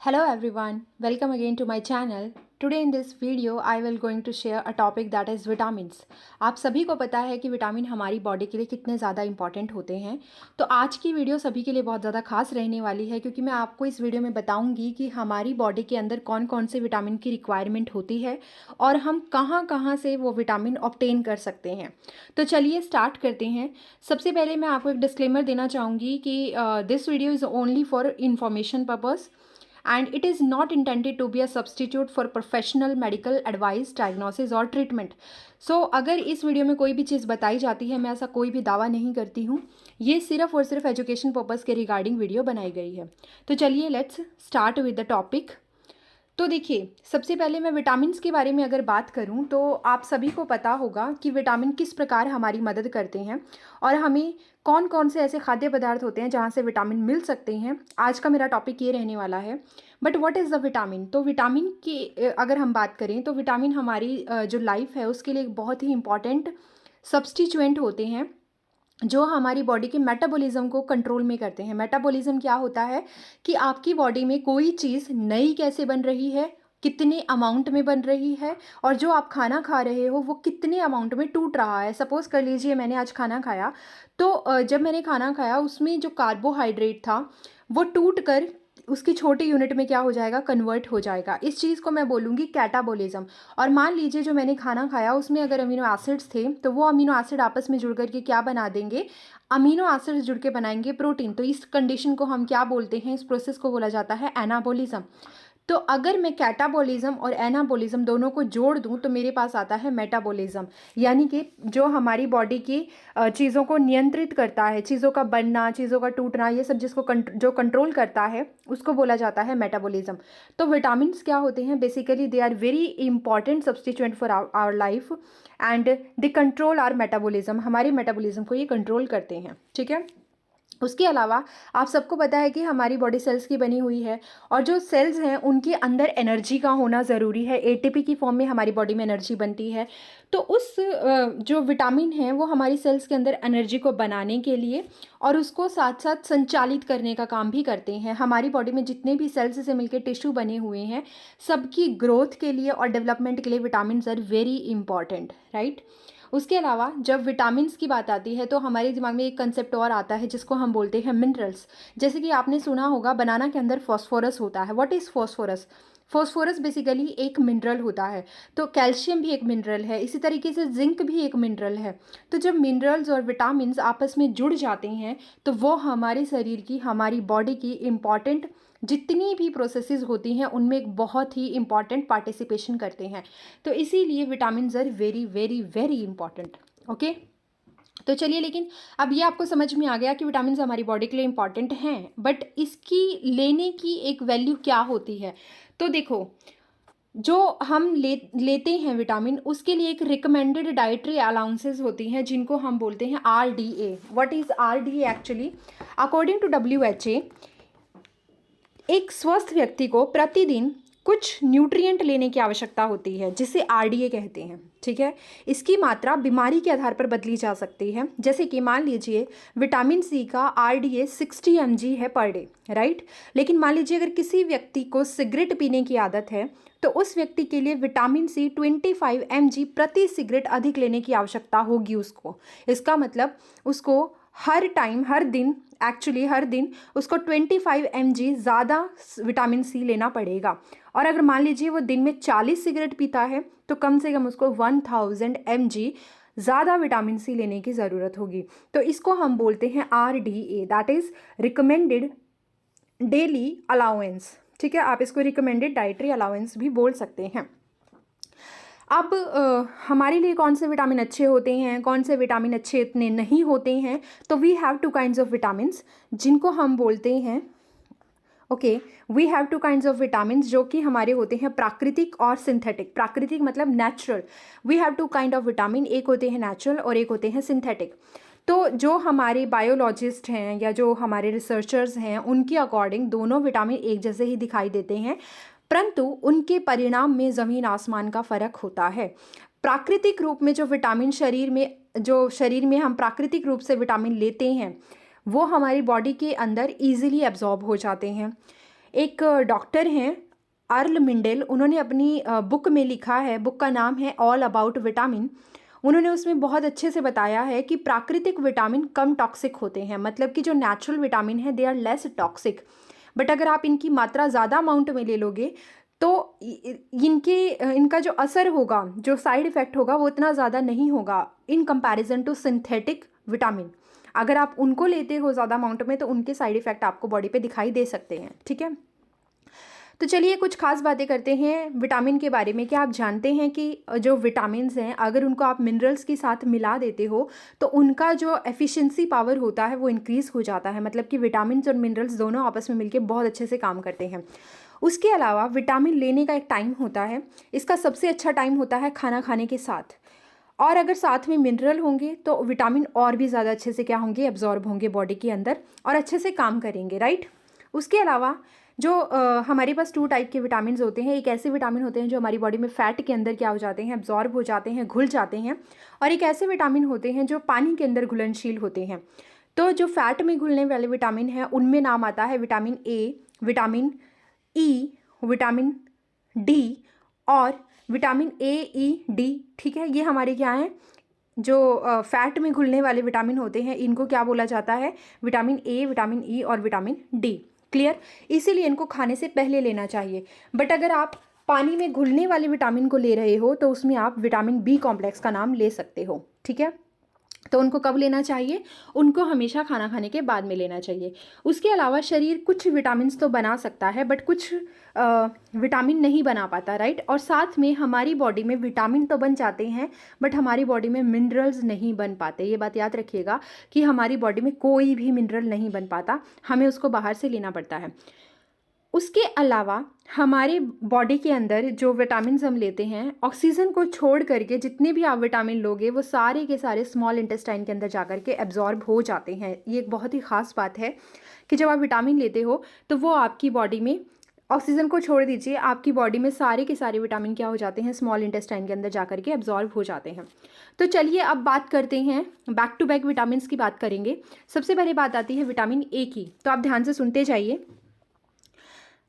Hello everyone, welcome again to my channel. Today in this video I will going to share a topic that is vitamins. आप सभी को पता है कि vitamin हमारी body के लिए कितने ज़्यादा इंपॉर्टेंट होते हैं। तो आज की वीडियो सभी के लिए बहुत ज़्यादा खास रहने वाली है क्योंकि मैं आपको इस वीडियो में बताऊंगी कि हमारी बॉडी के अंदर कौन कौन से विटामिन की रिक्वायरमेंट होती है और हम कहाँ कहाँ से वो विटामिन ऑब्टेन कर सकते हैं। तो चलिए स्टार्ट करते हैं। सबसे पहले मैं आपको एक डिस्क्लेमर देना चाहूँगी कि this video is only for information purpose and it is not intended to be a substitute for professional medical advice, diagnosis और treatment. अगर इस वीडियो में कोई भी चीज़ बताई जाती है, मैं ऐसा कोई भी दावा नहीं करती हूँ। ये सिर्फ और सिर्फ एजुकेशन पर्पज़ के रिगार्डिंग वीडियो बनाई गई है। तो चलिए let's start with the topic. तो देखिए, सबसे पहले मैं विटामिन्स के बारे में अगर बात करूं तो आप सभी को पता होगा कि विटामिन किस प्रकार हमारी मदद करते हैं और हमें कौन कौन से ऐसे खाद्य पदार्थ होते हैं जहां से विटामिन मिल सकते हैं। आज का मेरा टॉपिक ये रहने वाला है। But what is the vitamin? तो विटामिन की अगर हम बात करें तो विटामिन हमारी जो लाइफ है उसके लिए एक बहुत ही इंपॉर्टेंट सब्स्टिट्यूएंट होते हैं जो हमारी बॉडी के मेटाबॉलिज्म को कंट्रोल में करते हैं। मेटाबॉलिज्म क्या होता है कि आपकी बॉडी में कोई चीज़ नई कैसे बन रही है, कितने अमाउंट में बन रही है और जो आप खाना खा रहे हो वो कितने अमाउंट में टूट रहा है। सपोज़ कर लीजिए मैंने आज खाना खाया, तो जब मैंने खाना खाया उसमें जो कार्बोहाइड्रेट था वो टूट कर उसकी छोटी यूनिट में क्या हो जाएगा, कन्वर्ट हो जाएगा। इस चीज़ को मैं बोलूँगी कैटाबॉलिज्म। और मान लीजिए जो मैंने खाना खाया उसमें अगर अमीनो एसिड्स थे तो वो अमीनो एसिड आपस में जुड़ करके क्या बना देंगे, अमीनो एसिड्स जुड़ के बनाएंगे प्रोटीन। तो इस कंडीशन को हम क्या बोलते हैं, इस प्रोसेस को बोला जाता है एनाबॉलिज्म। तो अगर मैं कैटाबॉलिज्म और एनाबॉलिज्म दोनों को जोड़ दूं तो मेरे पास आता है मेटाबॉलिज्म, यानी कि जो हमारी बॉडी की चीज़ों को नियंत्रित करता है, चीज़ों का बनना, चीज़ों का टूटना, ये सब जिसको जो कंट्रोल करता है उसको बोला जाता है मेटाबॉलिज्म। तो विटामिन्स क्या होते हैं? Basically they are very important substituent for our life and they control our metabolism. हमारे मेटाबॉलिज्म को ये कंट्रोल करते हैं, ठीक है। उसके अलावा आप सबको पता है कि हमारी बॉडी सेल्स की बनी हुई है और जो सेल्स हैं उनके अंदर एनर्जी का होना ज़रूरी है। एटीपी की फॉर्म में हमारी बॉडी में एनर्जी बनती है। तो उस जो विटामिन है वो हमारी सेल्स के अंदर एनर्जी को बनाने के लिए और उसको साथ साथ संचालित करने का काम भी करते हैं। हमारी बॉडी में जितने भी सेल्स से मिलकर टिश्यू बने हुए हैं सबकी ग्रोथ के लिए और डेवलपमेंट के लिए vitamin are very important, right. उसके अलावा जब विटामिन्स की बात आती है तो हमारे दिमाग में एक कंसेप्ट और आता है जिसको हम बोलते हैं मिनरल्स। जैसे कि आपने सुना होगा बनाना के अंदर फॉस्फोरस होता है। What is phosphorus? Phosphorus basically एक मिनरल होता है। तो कैल्शियम भी एक मिनरल है, इसी तरीके से जिंक भी एक मिनरल है। तो जब मिनरल्स और विटामिन्स आपस में जुड़ जाते हैं तो वो हमारे शरीर की, हमारी बॉडी की इम्पॉर्टेंट जितनी भी प्रोसेसेस होती हैं उनमें एक बहुत ही इंपॉर्टेंट पार्टिसिपेशन करते हैं। तो इसीलिए vitamin are very very very important, okay. तो चलिए, लेकिन अब ये आपको समझ में आ गया कि विटामिन हमारी बॉडी के लिए इंपॉर्टेंट हैं, बट इसकी लेने की एक वैल्यू क्या होती है? तो देखो, जो हम लेते हैं विटामिन उसके लिए एक रिकमेंडेड डाइटरी अलाउंसेस होती हैं जिनको हम बोलते हैं RDA। What is RDA actually? According to WHO एक स्वस्थ व्यक्ति को प्रतिदिन कुछ न्यूट्रिएंट लेने की आवश्यकता होती है जिसे RDA कहते हैं, ठीक है। इसकी मात्रा बीमारी के आधार पर बदली जा सकती है। जैसे कि मान लीजिए विटामिन सी का RDA 60 mg है पर डे, राइट। लेकिन मान लीजिए अगर किसी व्यक्ति को सिगरेट पीने की आदत है तो उस व्यक्ति के लिए विटामिन सी 25 mg प्रति सिगरेट अधिक लेने की आवश्यकता होगी उसको। इसका मतलब उसको हर टाइम, हर दिन उसको 25 mg ज़्यादा विटामिन सी लेना पड़ेगा। और अगर मान लीजिए वो दिन में 40 सिगरेट पीता है तो कम से कम उसको 1000 mg ज़्यादा विटामिन सी लेने की ज़रूरत होगी। तो इसको हम बोलते हैं RDA, that is recommended daily allowance, ठीक है। आप इसको रिकमेंडेड डाइटरी अलाउंस भी बोल सकते हैं। अब हमारे लिए कौन से विटामिन अच्छे होते हैं, कौन से विटामिन अच्छे इतने नहीं होते हैं? तो we have two kinds of vitamins जिनको हम बोलते हैं, okay, we have two kinds of vitamins जो कि हमारे होते हैं प्राकृतिक और सिंथेटिक। प्राकृतिक मतलब natural. We have two kind of vitamin, एक होते हैं नेचुरल और एक होते हैं सिंथेटिक। तो जो हमारे बायोलॉजिस्ट हैं या जो हमारे रिसर्चर्स हैं उनके अकॉर्डिंग दोनों विटामिन एक जैसे ही दिखाई देते हैं, परंतु उनके परिणाम में ज़मीन आसमान का फ़र्क होता है। प्राकृतिक रूप में जो विटामिन शरीर में हम प्राकृतिक रूप से विटामिन लेते हैं वो हमारी बॉडी के अंदर ईजिली एब्जॉर्ब हो जाते हैं। एक डॉक्टर हैं अर्ल मिंडेल, उन्होंने अपनी बुक में लिखा है, बुक का नाम है ऑल अबाउट विटामिन। उन्होंने उसमें बहुत अच्छे से बताया है कि प्राकृतिक विटामिन कम टॉक्सिक होते हैं, मतलब कि जो नेचुरल विटामिन है they are less toxic. But अगर आप इनकी मात्रा ज़्यादा अमाउंट में ले लोगे तो इनका जो असर होगा, जो साइड इफ़ेक्ट होगा, वो इतना ज़्यादा नहीं होगा in comparison to synthetic vitamin. अगर आप उनको लेते हो ज़्यादा अमाउंट में तो उनके साइड इफ़ेक्ट आपको बॉडी पे दिखाई दे सकते हैं, ठीक है। तो चलिए कुछ खास बातें करते हैं विटामिन के बारे में। क्या आप जानते हैं कि जो विटामिन्स हैं अगर उनको आप मिनरल्स के साथ मिला देते हो तो उनका जो एफिशिएंसी पावर होता है वो इंक्रीज़ हो जाता है, मतलब कि विटामिन्स और मिनरल्स दोनों आपस में मिलकर बहुत अच्छे से काम करते हैं। उसके अलावा विटामिन लेने का एक टाइम होता है, इसका सबसे अच्छा टाइम होता है खाना खाने के साथ, और अगर साथ में मिनरल होंगे तो विटामिन और भी ज़्यादा अच्छे से क्या होंगे, एब्जॉर्ब होंगे बॉडी के अंदर और अच्छे से काम करेंगे, राइट। उसके अलावा जो हमारे पास 2 टाइप के विटामिन होते हैं। एक ऐसे विटामिन होते हैं जो हमारी बॉडी में फैट के अंदर क्या हो जाते हैं, एब्जॉर्ब हो जाते हैं, घुल जाते हैं, और एक ऐसे विटामिन होते हैं जो पानी के अंदर घुलनशील होते हैं। तो जो फैट में घुलने वाले विटामिन हैं उनमें नाम आता है vitamin A, vitamin E, vitamin D और विटामिन ए, ई, डी, ठीक है। ये हमारे क्या हैं, जो फैट में घुलने वाले विटामिन होते हैं इनको क्या बोला जाता है, विटामिन ए, विटामिन ई और विटामिन डी। क्लियर। इसीलिए इनको खाने से पहले लेना चाहिए। बट अगर आप पानी में घुलने वाले विटामिन को ले रहे हो तो उसमें आप विटामिन बी कॉम्प्लेक्स का नाम ले सकते हो, ठीक है। तो उनको कब लेना चाहिए, उनको हमेशा खाना खाने के बाद में लेना चाहिए। उसके अलावा शरीर कुछ विटामिन्स तो बना सकता है बट कुछ विटामिन नहीं बना पाता, राइट। और साथ में हमारी बॉडी में विटामिन तो बन जाते हैं बट हमारी बॉडी में मिनरल्स नहीं बन पाते। ये बात याद रखिएगा कि हमारी बॉडी में कोई भी मिनरल नहीं बन पाता, हमें उसको बाहर से लेना पड़ता है। उसके अलावा हमारे बॉडी के अंदर जो विटामिन हम लेते हैं, ऑक्सीजन को छोड़ करके जितने भी आप विटामिन लोगे वो सारे के सारे स्मॉल इंटेस्टाइन के अंदर जा कर के एब्जॉर्ब हो जाते हैं। ये एक बहुत ही ख़ास बात है कि जब आप विटामिन लेते हो तो वो आपकी बॉडी में, ऑक्सीजन को छोड़ दीजिए, आपकी बॉडी में सारे के सारे विटामिन क्या हो जाते हैं, स्मॉल इंटेस्टाइन के अंदर जा कर के एब्जॉर्ब हो जाते हैं। तो चलिए अब बात करते हैं, बैक टू बैक विटामिन की बात करेंगे। सबसे पहले बात आती है विटामिन ए की, तो आप ध्यान से सुनते जाइए।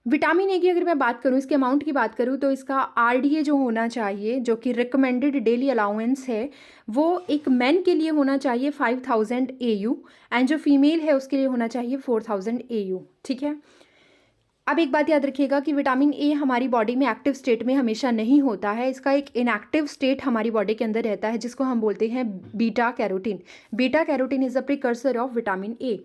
विटामिन ए की अगर मैं बात करूँ, इसके अमाउंट की बात करूँ तो इसका आरडीए जो होना चाहिए, जो कि रिकमेंडेड डेली अलाउंस है, वो एक मैन के लिए होना चाहिए 5000 AU एंड जो फीमेल है उसके लिए होना चाहिए 4000 AU, ठीक है। अब एक बात याद रखिएगा कि विटामिन ए हमारी बॉडी में एक्टिव स्टेट में हमेशा नहीं होता है, इसका एक इनएक्टिव स्टेट हमारी बॉडी के अंदर रहता है जिसको हम बोलते हैं beta carotene. Beta carotene is a precursor of vitamin A.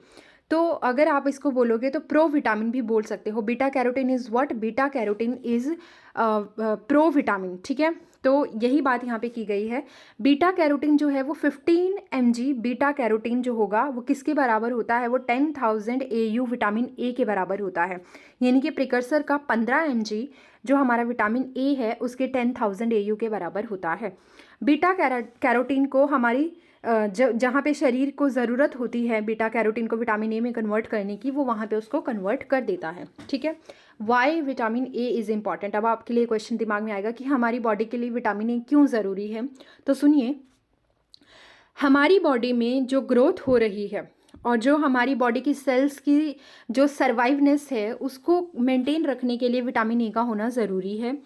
तो अगर आप इसको बोलोगे तो प्रो विटामिन भी बोल सकते हो। Beta carotene is what, beta carotene is pro vitamin, ठीक है। तो यही बात यहाँ पे की गई है। बीटा कैरोटीन जो है वो 15 mg बीटा कैरोटीन जो होगा वो किसके बराबर होता है, वो 10,000 AU विटामिन ए के बराबर होता है। यानी कि प्रिकर्सर का 15 mg जो हमारा विटामिन ए है उसके 10,000 AU के बराबर होता है। बीटा कैरोटीन को हमारी जहाँ पे शरीर को ज़रूरत होती है बीटा कैरोटीन को विटामिन ए में कन्वर्ट करने की, वो वहाँ पे उसको कन्वर्ट कर देता है, ठीक है। Why vitamin A is important. अब आपके लिए क्वेश्चन दिमाग में आएगा कि हमारी बॉडी के लिए विटामिन ए क्यों ज़रूरी है। तो सुनिए, हमारी बॉडी में जो ग्रोथ हो रही है और जो हमारी बॉडी की सेल्स की जो सर्वाइवनेस है उसको मेंटेन रखने के लिए विटामिन ए का होना ज़रूरी है।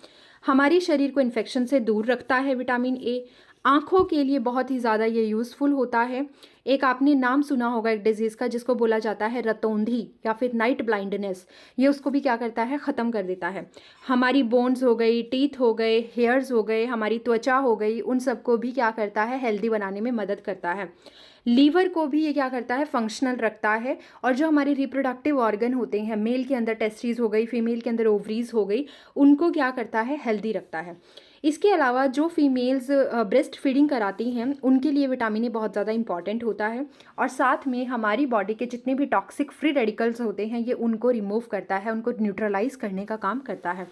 हमारी शरीर को इन्फेक्शन से दूर रखता है विटामिन ए। आँखों के लिए बहुत ही ज़्यादा ये यूज़फुल होता है। एक आपने नाम सुना होगा एक डिजीज़ का जिसको बोला जाता है रतौंधी या फिर नाइट ब्लाइंडनेस, ये उसको भी क्या करता है, ख़त्म कर देता है। हमारी बोन्स हो गई, टीथ हो गए, हेयर्स हो गए, हमारी त्वचा हो गई, उन सबको भी क्या करता है, हेल्दी बनाने में मदद करता है। लीवर को भी ये क्या करता है, फंक्शनल रखता है। और जो हमारे रिप्रोडक्टिव ऑर्गन होते हैं, मेल के अंदर टेस्टिस हो गई, फीमेल के अंदर ओवरीज हो गई, उनको क्या करता है, हेल्दी रखता है। इसके अलावा जो फीमेल्स ब्रेस्ट फीडिंग कराती हैं उनके लिए विटामिन ए बहुत ज़्यादा इंपॉर्टेंट होता है। और साथ में हमारी बॉडी के जितने भी टॉक्सिक फ्री रेडिकल्स होते हैं ये उनको रिमूव करता है, उनको न्यूट्रलाइज करने का काम करता है।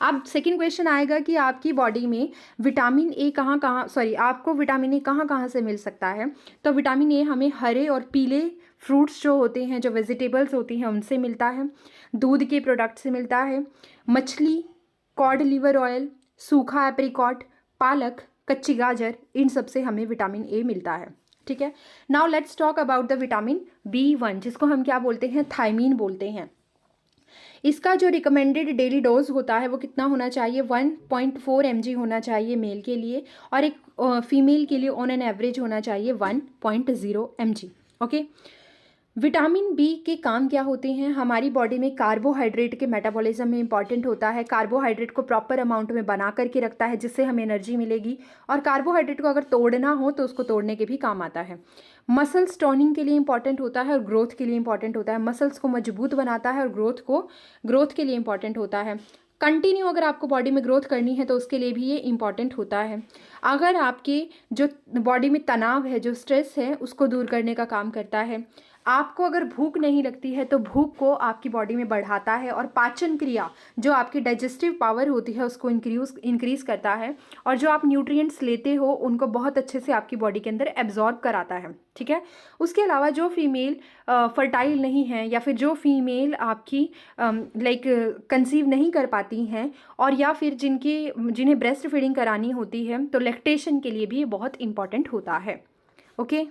अब सेकंड क्वेश्चन आएगा कि आपकी बॉडी में विटामिन ए आपको विटामिन ए कहाँ कहाँ से मिल सकता है। तो विटामिन ए हमें हरे और पीले फ्रूट्स जो होते हैं, जो वेजिटेबल्स होती हैं, उनसे मिलता है। दूध के प्रोडक्ट से मिलता है। मछली, कॉड लिवर ऑयल, सूखा एप्रिकॉट, पालक, कच्ची गाजर, इन सब से हमें विटामिन ए मिलता है, ठीक है। Now let's talk about the vitamin B1 जिसको हम क्या बोलते हैं, थायमीन बोलते हैं। इसका जो रिकमेंडेड डेली डोज होता है वो कितना होना चाहिए, 1.4 mg होना चाहिए मेल के लिए, और एक फीमेल के लिए ऑन एन एवरेज होना चाहिए 1.0 mg। ओके। विटामिन बी के काम क्या होते हैं, हमारी बॉडी में कार्बोहाइड्रेट के मेटाबॉलिज्म में इंपॉर्टेंट होता है, कार्बोहाइड्रेट को प्रॉपर अमाउंट में बना करके रखता है जिससे हमें एनर्जी मिलेगी, और कार्बोहाइड्रेट को अगर तोड़ना हो तो उसको तोड़ने के भी काम आता है। मसल्स टोनिंग के लिए इंपॉर्टेंट होता है और ग्रोथ के लिए इंपॉर्टेंट होता है, मसल्स को मजबूत बनाता है और ग्रोथ के लिए इंपॉर्टेंट होता है। कंटिन्यू अगर आपको बॉडी में ग्रोथ करनी है तो उसके लिए भी ये इंपॉर्टेंट होता है। अगर आपके जो बॉडी में तनाव है, जो स्ट्रेस है, उसको दूर करने का काम करता है। आपको अगर भूख नहीं लगती है तो भूख को आपकी बॉडी में बढ़ाता है, और पाचन क्रिया जो आपकी डाइजेस्टिव पावर होती है उसको इंक्रीज़ करता है, और जो आप न्यूट्रिएंट्स लेते हो उनको बहुत अच्छे से आपकी बॉडी के अंदर एब्जॉर्ब कराता है। ठीक है। उसके अलावा जो फीमेल फर्टाइल नहीं है, या फिर जो फीमेल आपकी कंसीव नहीं कर पाती हैं, और या फिर जिन्हें ब्रेस्ट फीडिंग करानी होती है, तो लैक्टेशन के लिए भी ये बहुत इंपॉर्टेंट होता है। ओके।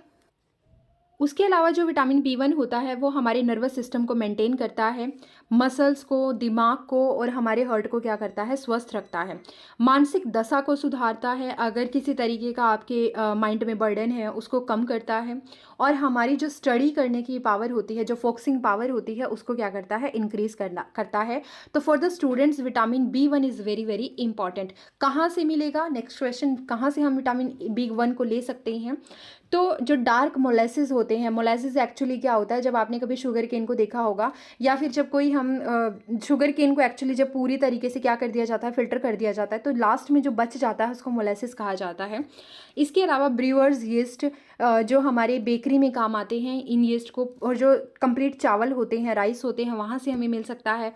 उसके अलावा जो विटामिन B1 होता है वो हमारे नर्वस सिस्टम को मेंटेन करता है, मसल्स को, दिमाग को और हमारे हार्ट को क्या करता है, स्वस्थ रखता है। मानसिक दशा को सुधारता है, अगर किसी तरीके का आपके माइंड में बर्डन है उसको कम करता है, और हमारी जो स्टडी करने की पावर होती है, जो फोकसिंग पावर होती है, उसको क्या करता है, इंक्रीज करता है। तो for the students vitamin B1 is very very important. कहाँ से मिलेगा, नेक्स्ट क्वेश्चन, कहाँ से हम विटामिन B1 को ले सकते हैं। तो जो डार्क मोलेसिस होते हैं, मोलेसिस एक्चुअली क्या होता है, जब आपने कभी शुगर केन को देखा होगा, या फिर जब कोई हम शुगर केन को एक्चुअली जब पूरी तरीके से क्या कर दिया जाता है, फिल्टर कर दिया जाता है, तो लास्ट में जो बच जाता है उसको मोलेसिस कहा जाता है। इसके अलावा ब्रूअर्स यीस्ट जो हमारे बेकरी में काम आते हैं, इन यीस्ट को, और जो कंप्लीट चावल होते हैं, राइस होते हैं, वहाँ से हमें मिल सकता है,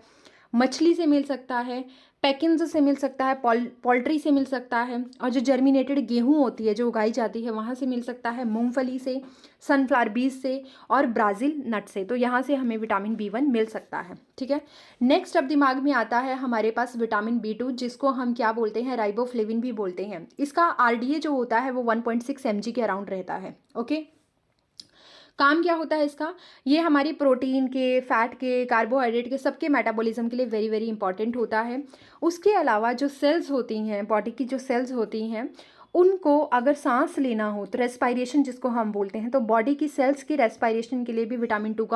मछली से मिल सकता है, पैकिन्स से मिल सकता है, पोल्ट्री से मिल सकता है, और जो जर्मिनेटेड गेहूं होती है जो उगाई जाती है वहाँ से मिल सकता है, मूंगफली से, सनफ्लावर बीज से, और ब्राज़ील नट से। तो यहाँ से हमें विटामिन B1 मिल सकता है। ठीक है। नेक्स्ट अब दिमाग में आता है हमारे पास विटामिन B2, जिसको हम क्या बोलते हैं, राइबोफ्लेविन भी बोलते हैं। इसका RDA जो होता है वो 1.6 mg के अराउंड रहता है। ओके। काम क्या होता है इसका, ये हमारी प्रोटीन के, फैट के, कार्बोहाइड्रेट के, सबके मेटाबॉलिज्म के लिए वेरी वेरी इंपॉर्टेंट होता है। उसके अलावा जो सेल्स होती हैं, बॉडी की जो सेल्स होती हैं, उनको अगर सांस लेना हो तो रेस्पायरेशन जिसको हम बोलते हैं, तो बॉडी की सेल्स की रेस्पायरेशन के लिए भी विटामिन B2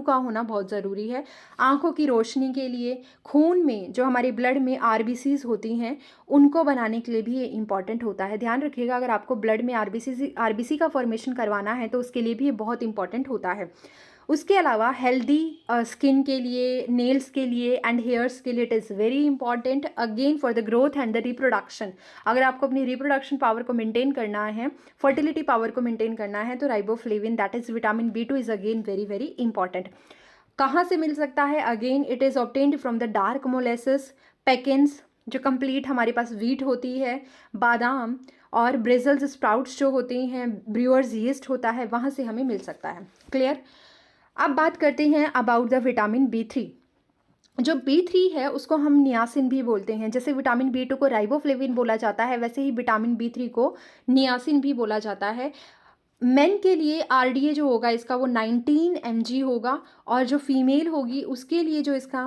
का होना बहुत ज़रूरी है। आँखों की रोशनी के लिए, खून में जो हमारे ब्लड में RBCs होती हैं उनको बनाने के लिए भी ये इंपॉर्टेंट होता है। ध्यान रखिएगा, अगर आपको ब्लड में RBC का फॉर्मेशन करवाना है तो उसके लिए भी ये बहुत इंपॉर्टेंट होता है। उसके अलावा हेल्दी स्किन के लिए, नेल्स के लिए एंड हेयर्स के लिए it is very important again for the growth and the reproduction. अगर आपको अपनी रिप्रोडक्शन पावर को मेंटेन करना है, फर्टिलिटी पावर को मेंटेन करना है, तो riboflavin that is vitamin B2 is again very very important. कहाँ से मिल सकता है, again it is obtained from the dark molasses, pecans जो कंप्लीट हमारे पास वीट होती है, बादाम, और ब्रेजल्स स्प्राउट्स जो होती हैं, ब्रूअर्स यीस्ट होता है, वहाँ से हमें मिल सकता है। क्लियर। अब बात करते हैं अबाउट द विटामिन B3। जो B3 है उसको हम नियासिन भी बोलते हैं। जैसे विटामिन B2 को राइबोफ्लेविन बोला जाता है, वैसे ही विटामिन B3 को नियासिन भी बोला जाता है। मेन के लिए RDA जो होगा इसका वो 19 mg होगा, और जो फीमेल होगी उसके लिए जो इसका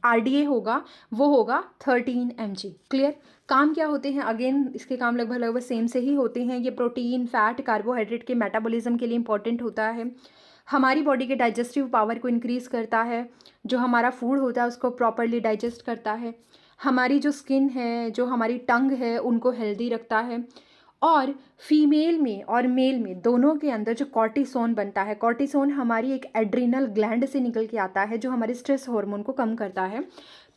RDA होगा वो होगा 13 mg। क्लियर। काम क्या होते हैं, अगेन इसके काम लगभग लगभग सेम से ही होते हैं। ये प्रोटीन, फैट, कार्बोहाइड्रेट के मेटाबॉलिज्म के लिए इंपॉर्टेंट होता है, हमारी बॉडी के डाइजेस्टिव पावर को इंक्रीज़ करता है, जो हमारा फूड होता है उसको प्रॉपरली डाइजेस्ट करता है, हमारी जो स्किन है, जो हमारी टंग है, उनको हेल्दी रखता है, और फीमेल में और मेल में दोनों के अंदर जो कॉर्टिसोन बनता है, कॉर्टिसोन हमारी एक एड्रिनल ग्लैंड से निकल के आता है जो हमारे स्ट्रेस हार्मोन को कम करता है,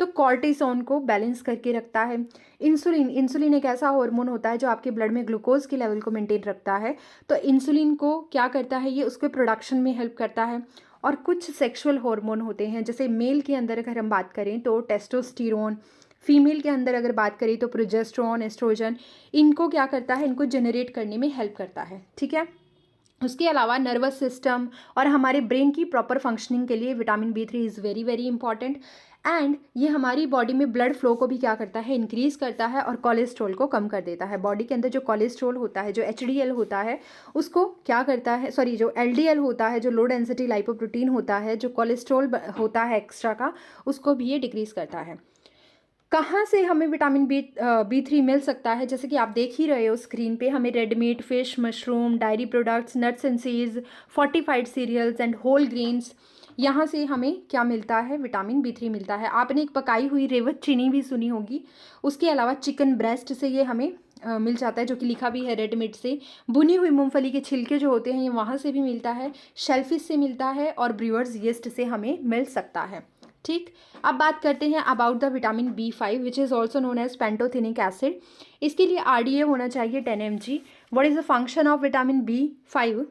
तो कॉर्टिसोन को बैलेंस करके रखता है। इंसुलिन एक ऐसा हार्मोन होता है जो आपके ब्लड में ग्लूकोज के लेवल को मेंटेन रखता है, तो इंसुलिन को क्या करता है, ये उसके प्रोडक्शन में हेल्प करता है। और कुछ सेक्सुअल हार्मोन होते हैं, जैसे मेल के अंदर अगर हम बात करें तो टेस्टोस्टेरोन, फीमेल के अंदर अगर बात करें तो प्रोजेस्टेरोन, एस्ट्रोजन, इनको क्या करता है, इनको जनरेट करने में हेल्प करता है। ठीक है। उसके अलावा नर्वस सिस्टम और हमारे ब्रेन की प्रॉपर फंक्शनिंग के लिए vitamin B three is very very important. And ये हमारी बॉडी में ब्लड फ्लो को भी क्या करता है, इंक्रीज़ करता है और कोलेस्ट्रॉल को कम कर देता है। बॉडी के अंदर जो कोलेस्ट्रॉल होता है, जो एचडीएल होता है, उसको क्या करता है, सॉरी जो एलडीएल होता है, जो लो डेंसिटी लाइपोप्रोटीन होता है, जो कोलेस्ट्रॉल होता है एक्स्ट्रा का, उसको भी ये डिक्रीज़ करता है। कहाँ से हमें विटामिन बी थ्री मिल सकता है, जैसे कि आप देख ही रहे हो स्क्रीन पे, हमें red meat, fish, mushroom, dairy products, nuts and seeds, fortified cereals and whole grains, यहाँ से हमें क्या मिलता है, विटामिन बी थ्री मिलता है। आपने एक पकाई हुई रेवत चीनी भी सुनी होगी। उसके अलावा चिकन ब्रेस्ट से ये हमें मिल जाता है, जो कि लिखा भी है रेड मीट से। भुनी हुई मूंगफली के छिलके जो होते हैं, ये वहाँ से भी मिलता है, शेलफिश से मिलता है और ब्रूअर्स यीस्ट से हमें मिल सकता है। ठीक, अब बात करते हैं about the vitamin B five which is also known as pantothenic acid. इसके लिए आरडीए होना चाहिए 10 mg। What is the function of vitamin B five,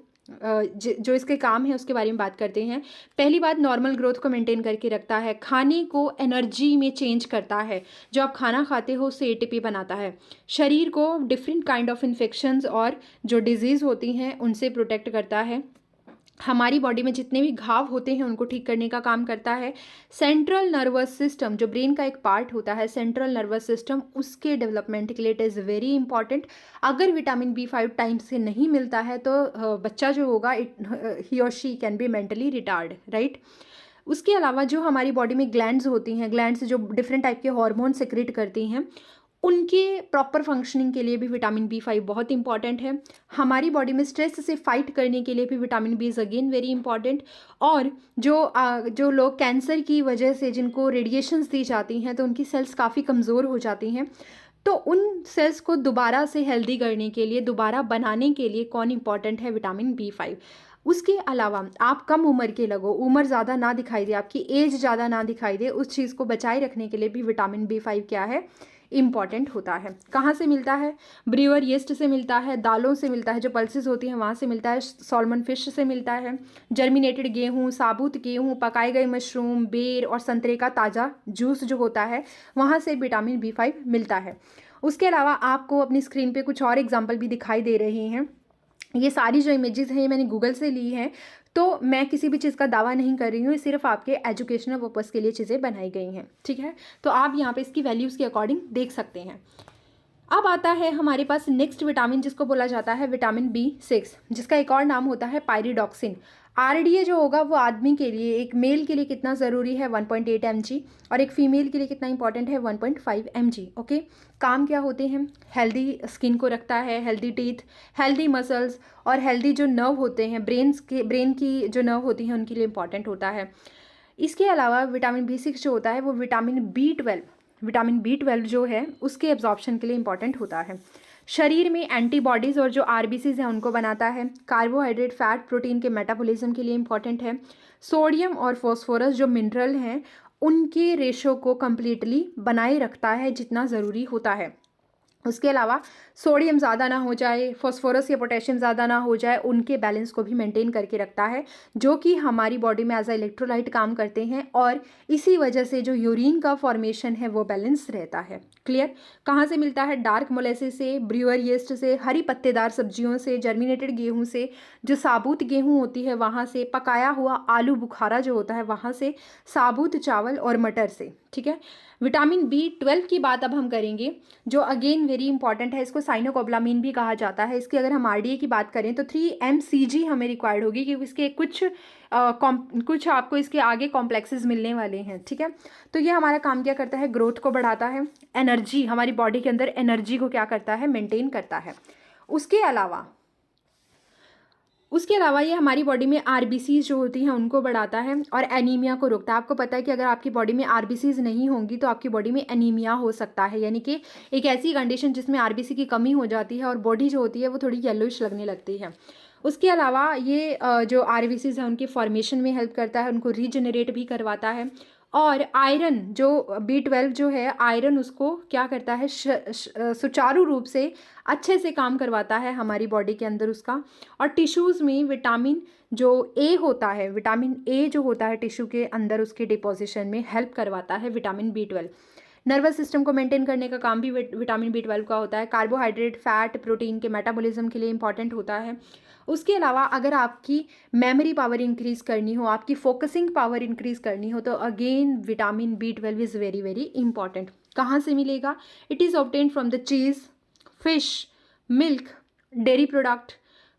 जो इसके काम है उसके बारे में बात करते हैं। पहली बात, नॉर्मल ग्रोथ को मेंटेन करके रखता है, खाने को एनर्जी में चेंज करता है, जो आप खाना खाते हो उससे एटीपी बनाता है, शरीर को डिफरेंट काइंड ऑफ इन्फेक्शंस और जो डिजीज़ होती हैं उनसे प्रोटेक्ट करता है, हमारी बॉडी में जितने भी घाव होते हैं उनको ठीक करने का काम करता है। सेंट्रल नर्वस सिस्टम, जो ब्रेन का एक पार्ट होता है सेंट्रल नर्वस सिस्टम, उसके डेवलपमेंट के लिए इट इज़ वेरी इंपॉर्टेंट। अगर विटामिन बी5 टाइम से नहीं मिलता है तो बच्चा जो होगा ही और she can be mentally retard, right. उसके अलावा जो हमारी बॉडी में ग्लैंड्स होती हैं, ग्लैंड्स जो डिफरेंट टाइप के हार्मोन सेक्रेट करती हैं, उनके प्रॉपर फंक्शनिंग के लिए भी विटामिन बी5 बहुत इंपॉर्टेंट है। हमारी बॉडी में स्ट्रेस से फाइट करने के लिए भी vitamin B is again very important. और जो लोग कैंसर की वजह से जिनको रेडिएशंस दी जाती हैं तो उनकी सेल्स काफ़ी कमज़ोर हो जाती हैं, तो उन सेल्स को दोबारा से हेल्दी करने के लिए, दोबारा बनाने के लिए कौन इंपॉर्टेंट है, विटामिन बी5। उसके अलावा आप कम उम्र के लगो, उम्र ज़्यादा ना दिखाई दे, आपकी एज ज़्यादा ना दिखाई दे, उस चीज़ को बचाए रखने के लिए भी विटामिन बी5 क्या है, इम्पॉर्टेंट होता है। कहाँ से मिलता है, ब्रीवर यीस्ट से मिलता है, दालों से मिलता है, जो पल्सेस होती हैं वहाँ से मिलता है, सॉल्मन फिश से मिलता है, जर्मिनेटेड गेहूँ, साबुत गेहूँ, पकाए गए मशरूम, बेर और संतरे का ताज़ा जूस जो होता है वहाँ से विटामिन बी5 मिलता है। उसके अलावा आपको अपनी स्क्रीन पे कुछ और एग्जाम्पल भी दिखाई दे रहे हैं। ये सारी जो इमेजेस हैं ये मैंने गूगल से ली हैं, तो मैं किसी भी चीज़ का दावा नहीं कर रही हूँ, ये सिर्फ आपके एजुकेशनल पर्पज़ के लिए चीज़ें बनाई गई हैं, ठीक है। तो आप यहाँ पे इसकी वैल्यूज़ के अकॉर्डिंग देख सकते हैं। अब आता है हमारे पास नेक्स्ट विटामिन, जिसको बोला जाता है विटामिन बी6, जिसका एक और नाम होता है पायरिडॉक्सिन। आरडीए जो होगा वो आदमी के लिए, एक मेल के लिए कितना ज़रूरी है, 1.8 mg, और एक फीमेल के लिए कितना इंपॉर्टेंट है, 1.5 mg। ओके, काम क्या होते हैं, हेल्दी स्किन को रखता है, हेल्दी टीथ, हेल्दी मसल्स और हेल्दी जो नर्व होते हैं, ब्रेन की जो नर्व होती हैं उनके लिए इंपॉर्टेंट होता है। इसके अलावा विटामिन बी6 जो होता है वो विटामिन बी ट्वेल्व जो है उसके एब्जॉर्प्शन के लिए इंपॉर्टेंट होता है। शरीर में एंटीबॉडीज़ और जो आरबीसीज हैं उनको बनाता है। कार्बोहाइड्रेट, फैट, प्रोटीन के मेटाबॉलिज्म के लिए इंपॉर्टेंट है। सोडियम और फॉस्फोरस जो मिनरल हैं उनके रेशो को कम्प्लीटली बनाए रखता है जितना ज़रूरी होता है। उसके अलावा सोडियम ज़्यादा ना हो जाए, फॉस्फोरस या पोटेशियम ज़्यादा ना हो जाए, उनके बैलेंस को भी मेंटेन करके रखता है, जो कि हमारी बॉडी में एज अ इलेक्ट्रोलाइट काम करते हैं और इसी वजह से जो यूरिन का फॉर्मेशन है वो बैलेंस रहता है। क्लियर। कहाँ से मिलता है, डार्क मोलेसिस से, ब्रूअर यीस्ट से, हरी पत्तेदार सब्जियों से, जर्मिनेटेड गेहूँ से, जो साबुत गेहूँ होती है वहाँ से, पकाया हुआ आलू बुखारा जो होता है वहाँ से, साबुत चावल और मटर से, ठीक है। विटामिन बी12 की बात अब हम करेंगे, जो अगेन वेरी इंपॉर्टेंट है। इसको साइनोकोब्लामिन भी कहा जाता है। इसकी अगर हम आरडीए की बात करें तो 3 mcg हमें रिक्वायर्ड होगी, क्योंकि इसके कुछ आपको इसके आगे कॉम्प्लेक्सेस मिलने वाले हैं, ठीक है। तो ये हमारा काम क्या करता है, ग्रोथ को बढ़ाता है, एनर्जी, हमारी बॉडी के अंदर एनर्जी को क्या करता है, मेंटेन करता है। उसके अलावा ये हमारी बॉडी में आरबीसीज जो होती हैं उनको बढ़ाता है और एनीमिया को रोकता है। आपको पता है कि अगर आपकी बॉडी में आरबीसीज नहीं होंगी तो आपकी बॉडी में एनीमिया हो सकता है, यानी कि एक ऐसी कंडीशन जिसमें आरबीसी की कमी हो जाती है और बॉडी जो होती है वो थोड़ी येलोइश लगने लगती है। उसके अलावा ये जो आरबीसीज हैं उनके फॉर्मेशन में हेल्प करता है, उनको रीजनरेट भी करवाता है। और आयरन, जो बी12 जो है, आयरन उसको क्या करता है, सुचारू रूप से अच्छे से काम करवाता है हमारी बॉडी के अंदर उसका। और टिश्यूज़ में विटामिन जो ए होता है, विटामिन ए जो होता है टिश्यू के अंदर उसके डिपोजिशन में हेल्प करवाता है विटामिन बी12। नर्वस सिस्टम को मेंटेन करने का काम भी विटामिन B12 का होता है। कार्बोहाइड्रेट, फैट, प्रोटीन के मेटाबॉलिज्म के लिए इंपॉर्टेंट होता है। उसके अलावा अगर आपकी मेमोरी पावर इंक्रीज़ करनी हो, आपकी फोकसिंग पावर इंक्रीज़ करनी हो, तो again vitamin B12 is very very important. कहाँ से मिलेगा? It is obtained from the cheese, fish, milk, dairy product,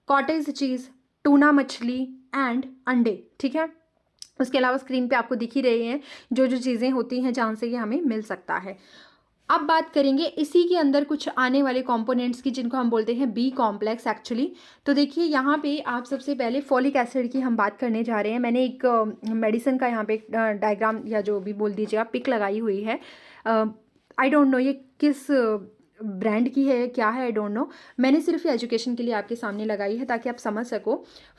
cottage cheese, tuna मछली एंड अंडे। ठीक है, उसके अलावा स्क्रीन पे आपको दिख ही रहे हैं जो जो चीज़ें होती हैं जहाँ से ये हमें मिल सकता है। अब बात करेंगे इसी के अंदर कुछ आने वाले कंपोनेंट्स की, जिनको हम बोलते हैं बी कॉम्प्लेक्स एक्चुअली। तो देखिए यहाँ पे आप सबसे पहले फॉलिक एसिड की हम बात करने जा रहे हैं। मैंने एक मेडिसिन का यहाँ पे डायग्राम या जो भी बोल दीजिए आप, पिक लगाई हुई है। आई डोंट नो ये किस ब्रांड की है, क्या है, आई डोंट नो। मैंने सिर्फ ये एजुकेशन के लिए आपके सामने लगाई है ताकि आप समझ सको।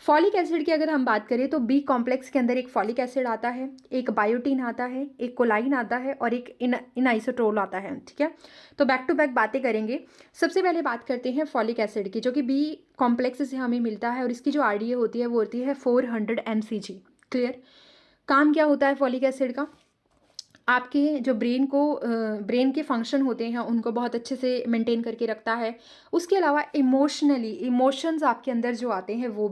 फॉलिक एसिड की अगर हम बात करें तो बी कॉम्प्लेक्स के अंदर एक फॉलिक एसिड आता है, एक बायोटीन आता है, एक कोलाइन आता है और एक इनाइसोटोल आता है। ठीक है, तो बैक टू बैक बातें करेंगे। सबसे पहले बात करते हैं फॉलिक एसिड की, जो कि बी कॉम्प्लेक्स से हमें मिलता है और इसकी जो RDA होती है वो होती है 400 mcg। क्लियर? काम क्या होता है फॉलिक एसिड का? आपके जो ब्रेन के फंक्शन होते हैं उनको बहुत अच्छे से मेंटेन करके रखता है। उसके अलावा इमोशंस आपके अंदर जो आते हैं वो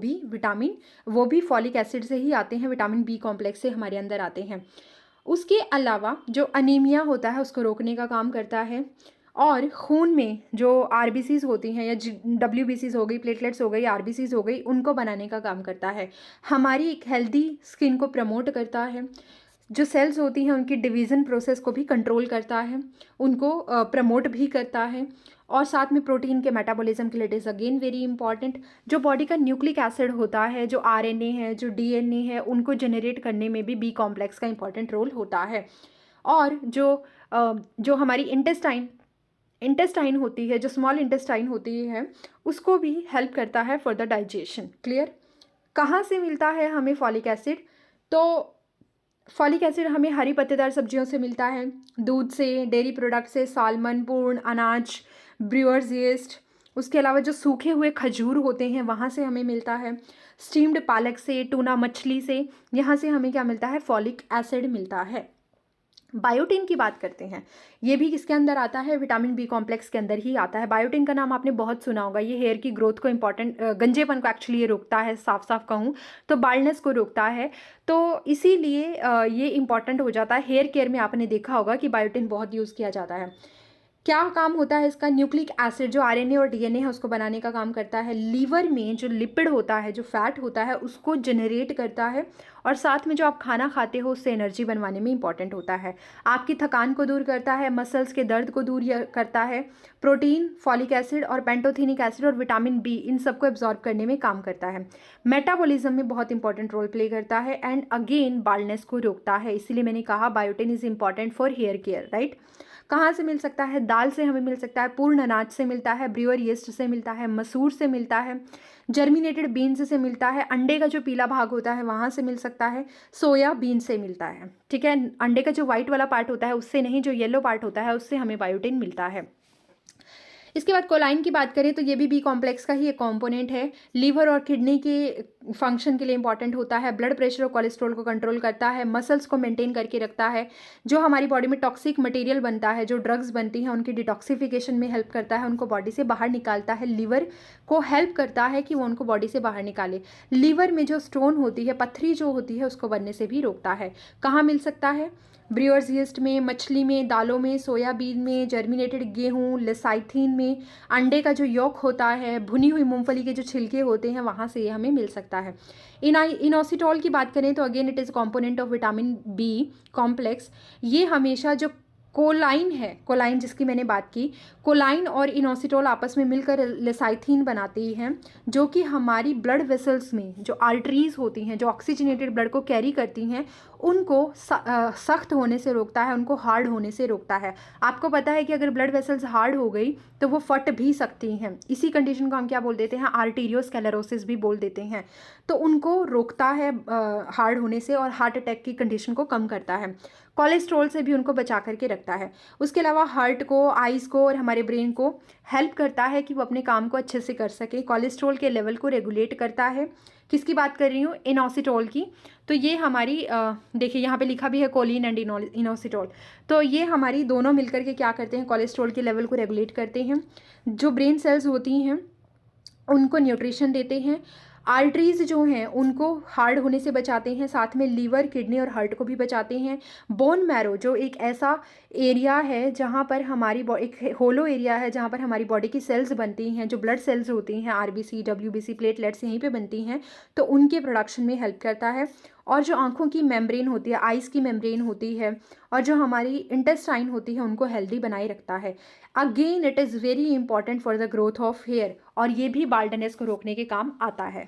भी फॉलिक एसिड से ही आते हैं, विटामिन बी कॉम्प्लेक्स से हमारे अंदर आते हैं। उसके अलावा जो अनीमिया होता है उसको रोकने का काम करता है, और खून में जो RBCs होती हैं या WBCs हो गई, प्लेटलेट्स हो गई, RBCs हो गई, उनको बनाने का काम करता है। हमारी एक हेल्दी स्किन को प्रमोट करता है। जो सेल्स होती हैं उनकी डिवीज़न प्रोसेस को भी कंट्रोल करता है, उनको प्रमोट भी करता है। और साथ में प्रोटीन के मेटाबॉलिज्म के लिए it is again very important. जो बॉडी का न्यूक्लिक एसिड होता है, जो RNA है, जो DNA है, उनको जनरेट करने में भी बी कॉम्प्लेक्स का इंपॉर्टेंट रोल होता है। और जो हमारी इंटेस्टाइन होती है, जो स्मॉल इंटेस्टाइन होती है, उसको भी हेल्प करता है फॉर द डाइजेशन। क्लियर? कहाँ से मिलता है हमें फॉलिक एसिड? तो फॉलिक एसिड हमें हरी पत्तेदार सब्जियों से मिलता है, दूध से, डेयरी प्रोडक्ट से, साल्मन, पूर्ण अनाज, ब्रूअर्स यीस्ट। उसके अलावा जो सूखे हुए खजूर होते हैं वहाँ से हमें मिलता है, स्टीम्ड पालक से, टूना मछली से, यहाँ से हमें क्या मिलता है? फॉलिक एसिड मिलता है। बायोटिन की बात करते हैं, ये भी किसके अंदर आता है? विटामिन बी कॉम्प्लेक्स के अंदर ही आता है। बायोटिन का नाम आपने बहुत सुना होगा। ये हेयर की ग्रोथ को गंजेपन को एक्चुअली ये रोकता है, साफ कहूँ तो बाल्डनेस को रोकता है। तो इसीलिए ये इंपॉर्टेंट हो जाता है। हेयर केयर में आपने देखा होगा कि बायोटिन बहुत यूज़ किया जाता है। क्या काम होता है इसका? न्यूक्लिक एसिड जो RNA और DNA है उसको बनाने का काम करता है। लीवर में जो लिपिड होता है, जो फैट होता है, उसको जनरेट करता है। और साथ में जो आप खाना खाते हो उससे एनर्जी बनवाने में इंपॉर्टेंट होता है। आपकी थकान को दूर करता है, मसल्स के दर्द को दूर करता है। प्रोटीन, फॉलिक एसिड और पेंटोथेनिक एसिड और विटामिन बी, इन सबको एब्जॉर्ब करने में काम करता है। मेटाबॉलिज्म में बहुत इंपॉर्टेंट रोल प्ले करता है एंड अगेन बाल्डनेस को रोकता है। इसीलिए मैंने कहा biotin is important for hair care, right? कहाँ से मिल सकता है? दाल से हमें मिल सकता है, पूर्ण अनाज से मिलता है, ब्रूअर यीस्ट से मिलता है, मसूर से मिलता है, जर्मिनेटेड बीन्स से मिलता है, अंडे का जो पीला भाग होता है वहाँ से मिल सकता है, सोया बीन से मिलता है। ठीक है, अंडे का जो वाइट वाला पार्ट होता है उससे नहीं, जो येलो पार्ट होता है उससे हमें बायोटिन मिलता है। इसके बाद कोलाइन की बात करें तो ये भी बी कॉम्प्लेक्स का ही एक कंपोनेंट है। लीवर और किडनी के फंक्शन के लिए इंपॉर्टेंट होता है, ब्लड प्रेशर और कोलेस्ट्रॉल को कंट्रोल करता है, मसल्स को मेंटेन करके रखता है, जो हमारी बॉडी में टॉक्सिक मटेरियल बनता है, जो ड्रग्स बनती हैं उनकी डिटॉक्सिफिकेशन में हेल्प करता है, उनको बॉडी से बाहर निकालता है। लीवर को हेल्प करता है कि वो उनको बॉडी से बाहर निकाले। लीवर में जो स्टोन होती है, पत्थरी जो होती है, उसको बनने से भी रोकता है। कहाँ मिल सकता है? ब्रूअर्स यीस्ट में, मछली में, दालों में, सोयाबीन में, जर्मिनेटेड गेहूँ, लेसाइथिन में, अंडे का जो यॉक होता है, भुनी हुई मूंगफली के जो छिलके होते हैं वहाँ से ये हमें मिल सकता है। इनोसिटोल की बात करें तो again it is component of vitamin B complex. ये हमेशा जो कोलाइन है, कोलाइन जिसकी मैंने बात की, कोलाइन और इनोसिटोल आपस में मिलकर लेसाइथिन बनाती हैं, जो कि हमारी ब्लड वेसल्स में जो आर्टरीज होती हैं, जो ऑक्सीजनेटेड ब्लड को कैरी करती हैं, उनको सख्त होने से रोकता है, उनको हार्ड होने से रोकता है। आपको पता है कि अगर ब्लड वेसल्स हार्ड हो गई तो वो फट भी सकती हैं। इसी कंडीशन को हम क्या बोल देते हैं? आर्टीरियोस्क्लेरोसिस भी बोल देते हैं। तो उनको रोकता है हार्ड होने से, और हार्ट अटैक की कंडीशन को कम करता है। कोलेस्ट्रॉल से भी उनको बचा करके रखता है। उसके अलावा हार्ट को, आइज़ को और हमारे ब्रेन को हेल्प करता है कि वो अपने काम को अच्छे से कर सके। कोलेस्ट्रॉल के लेवल को रेगुलेट करता है, किसकी बात कर रही हूँ? इनोसिटोल की। तो ये हमारी देखिए यहाँ पे लिखा भी है कोलिन एंड इनोसिटोल। तो ये हमारी दोनों मिलकर के क्या करते हैं? कोलेस्ट्रॉल के लेवल को रेगुलेट करते हैं। जो ब्रेन सेल्स होती हैं उनको न्यूट्रिशन देते हैं। आर्टरीज़ जो हैं उनको हार्ड होने से बचाते हैं, साथ में लीवर, किडनी और हार्ट को भी बचाते हैं। बोन मैरो जो एक ऐसा एरिया है जहाँ पर हमारी एक होलो एरिया है जहाँ पर हमारी बॉडी की सेल्स बनती हैं, जो ब्लड सेल्स होती हैं, आरबीसी, डब्ल्यूबीसी, प्लेटलेट्स यहीं पे बनती हैं, तो उनके प्रोडक्शन में हेल्प करता है। और जो आँखों की मेम्ब्रेन होती है, आइज़ की मेम्ब्रेन होती है, और जो हमारी इंटेस्टाइन होती है, उनको हेल्दी बनाए रखता है। Again it is very important for the growth of hair, और ये भी बाल्डनेस को रोकने के काम आता है।